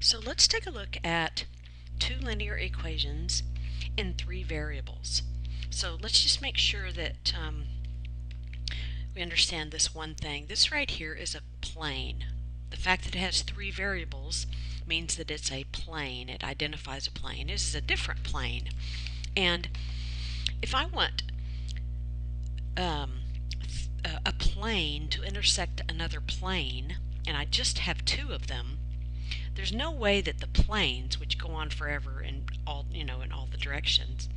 So let's take a look at two linear equations in three variables. So let's just make sure that we understand this one thing. This right here is a plane. The fact that it has three variables means that it's a plane. It identifies a plane. This is a different plane. And if I want a plane to intersect another plane, and I just have two of them, there's no way that the planes, which go on forever in all, in all the directions,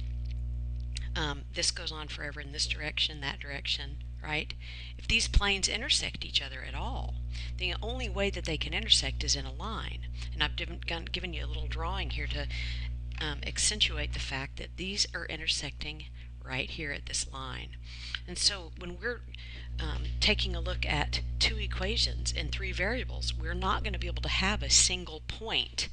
this goes on forever in this direction, that direction, right? If these planes intersect each other at all, the only way that they can intersect is in a line. And I've given you a little drawing here to accentuate the fact that these are intersecting right here at this line. And so when we're taking a look at two equations in three variables, we're not going to be able to have a single point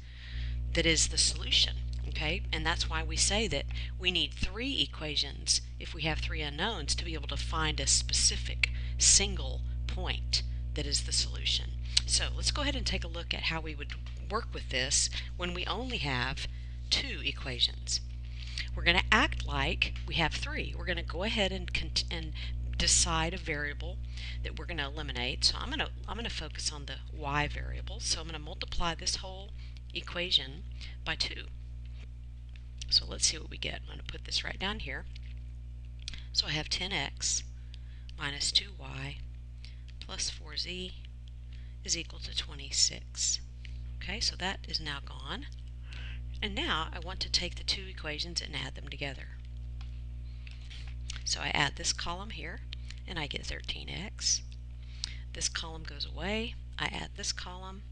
that is the solution. Okay, and that's why we say that we need three equations if we have three unknowns to be able to find a specific single point that is the solution. So let's go ahead and take a look at how we would work with this when we only have two equations. We're going to act like we have three. We're going to go ahead and decide a variable that we're going to eliminate. So I'm going to focus on the y variable. So I'm going to multiply this whole equation by 2. So let's see what we get. I'm going to put this right down here. So I have 10x minus 2y plus 4z is equal to 26. Okay, so that is now gone. And now I want to take the two equations and add them together. So I add this column here, and I get 13x. This column goes away. I add this column.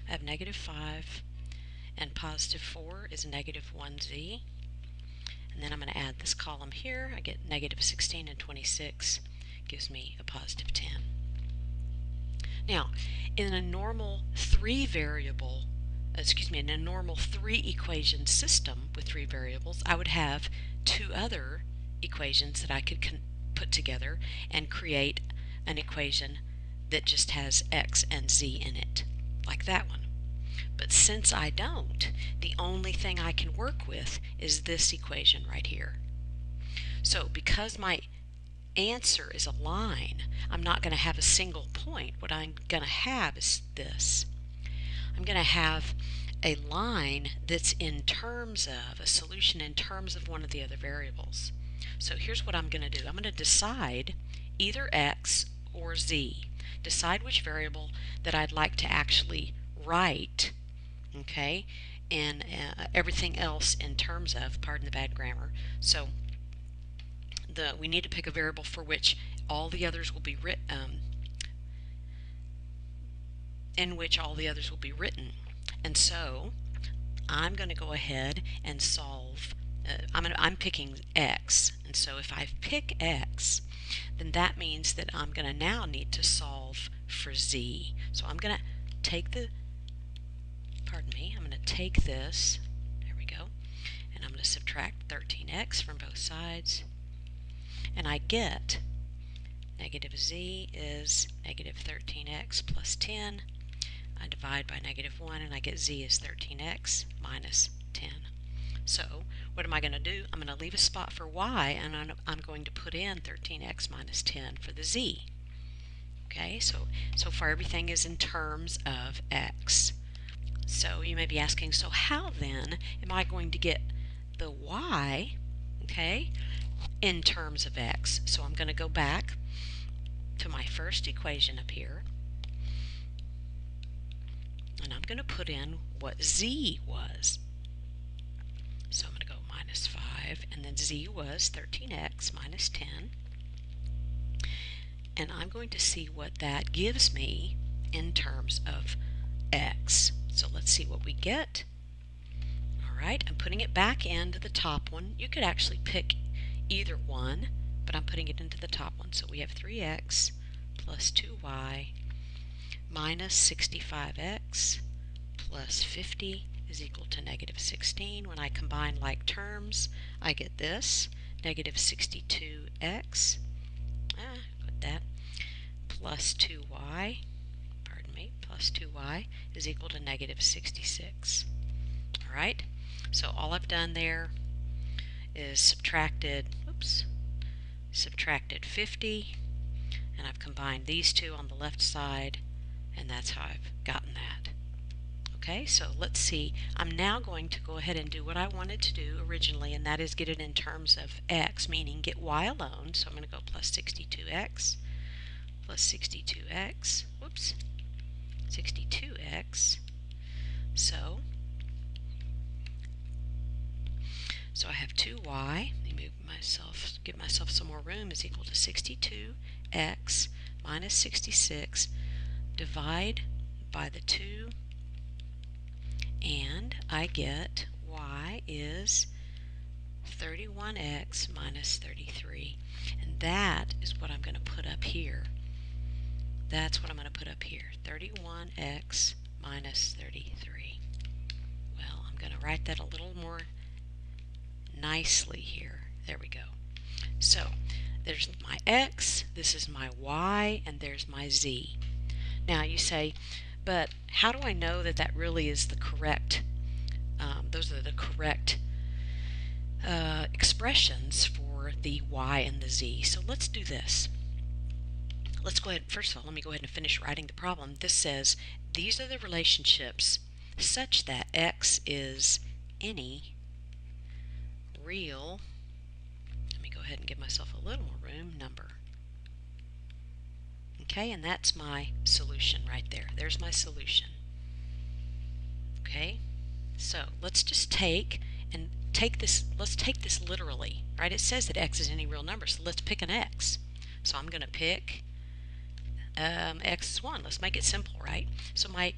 I have negative 5. And positive 4 is negative 1z. And then I'm going to add this column here. I get negative 16 and 26 gives me a positive 10. Now, in a normal in a normal three equation system with three variables, I would have two other equations that I could put together and create an equation that just has x and z in it, like that one. But since I don't, the only thing I can work with is this equation right here. So because my answer is a line, I'm not going to have a single point. What I'm going to have is this. I'm going to have a line that's in terms of, a solution in terms of one of the other variables. So here's what I'm going to do. I'm going to decide either x or z. Decide which variable that I'd like to actually write, okay, and everything else in terms of, pardon the bad grammar. So we need to pick a variable for which all the others will be written, in which all the others will be written. And so I'm going to go ahead and solve. I'm picking x, and so if I pick x, then that means that I'm going to now need to solve for z. So I'm going to take I'm going to take this, there we go, and I'm going to subtract 13x from both sides, and I get negative z is negative 13x plus 10. I divide by negative 1, and I get z is 13x minus 10. So what am I going to do? I'm going to leave a spot for y, and I'm going to put in 13x minus 10 for the z. Okay, so far everything is in terms of x. So you may be asking, so how then am I going to get the y, okay, in terms of x? So I'm going to go back to my first equation up here, and I'm going to put in what z was. So I'm going to go minus 5, and then z was 13x minus 10. And I'm going to see what that gives me in terms of x. So let's see what we get. Alright, I'm putting it back into the top one. You could actually pick either one, but I'm putting it into the top one. So we have 3x plus 2y minus 65x plus 50 is equal to negative 16. When I combine like terms, I get this, negative 62x, put that, plus 2y, pardon me, plus 2y is equal to negative 66. Alright, so all I've done there is subtracted 50, and I've combined these two on the left side, and that's how I've gotten that. Okay, so let's see. I'm now going to go ahead and do what I wanted to do originally, and that is get it in terms of x, meaning get y alone. So I'm going to go plus 62x plus 62x, 62x. So I have 2y, let me give myself some more room, is equal to 62x minus 66, divide by the 2, and I get y is 31x minus 33. And that is what I'm going to put up here. That's what I'm going to put up here, 31x minus 33. Well, I'm going to write that a little more nicely here. There we go. So there's my x, this is my y, and there's my z. Now you say, but how do I know that that really is the correct, those are the correct expressions for the y and the z? So let's do this. Let's go ahead, first of all, let me go ahead and finish writing the problem. This says, these are the relationships such that x is any real, let me go ahead and give myself a little more room, number. Okay, and that's my solution right there. There's my solution. Okay, so let's just take this literally, right? It says that x is any real number, so let's pick an x. So I'm going to pick x is 1. Let's make it simple, right? So my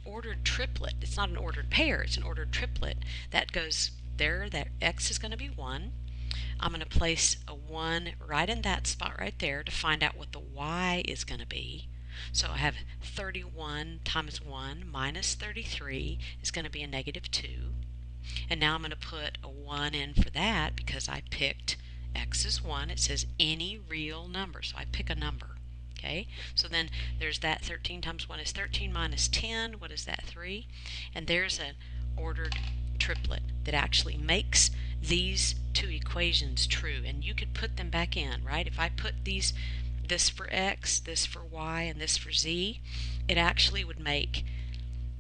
ordered triplet, it's not an ordered pair, it's an ordered triplet. That goes there, that x is going to be 1. I'm going to place a 1 right in that spot right there to find out what the y is going to be. So I have 31 times 1 minus 33 is going to be a negative 2. And now I'm going to put a 1 in for that because I picked x is 1. It says any real number, so I pick a number. Okay, so then there's that 13 times 1 is 13 minus 10. What is that? 3. And there's an ordered triplet that actually makes these two equations true, and you could put them back in, right? If I put this for x, this for y, and this for z, it actually would make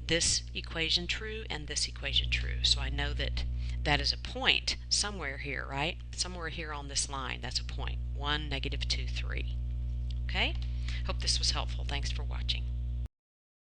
this equation true and this equation true. So I know that that is a point somewhere here, right? Somewhere here on this line, that's a point. 1, negative 2, 3. Okay? Hope this was helpful. Thanks for watching.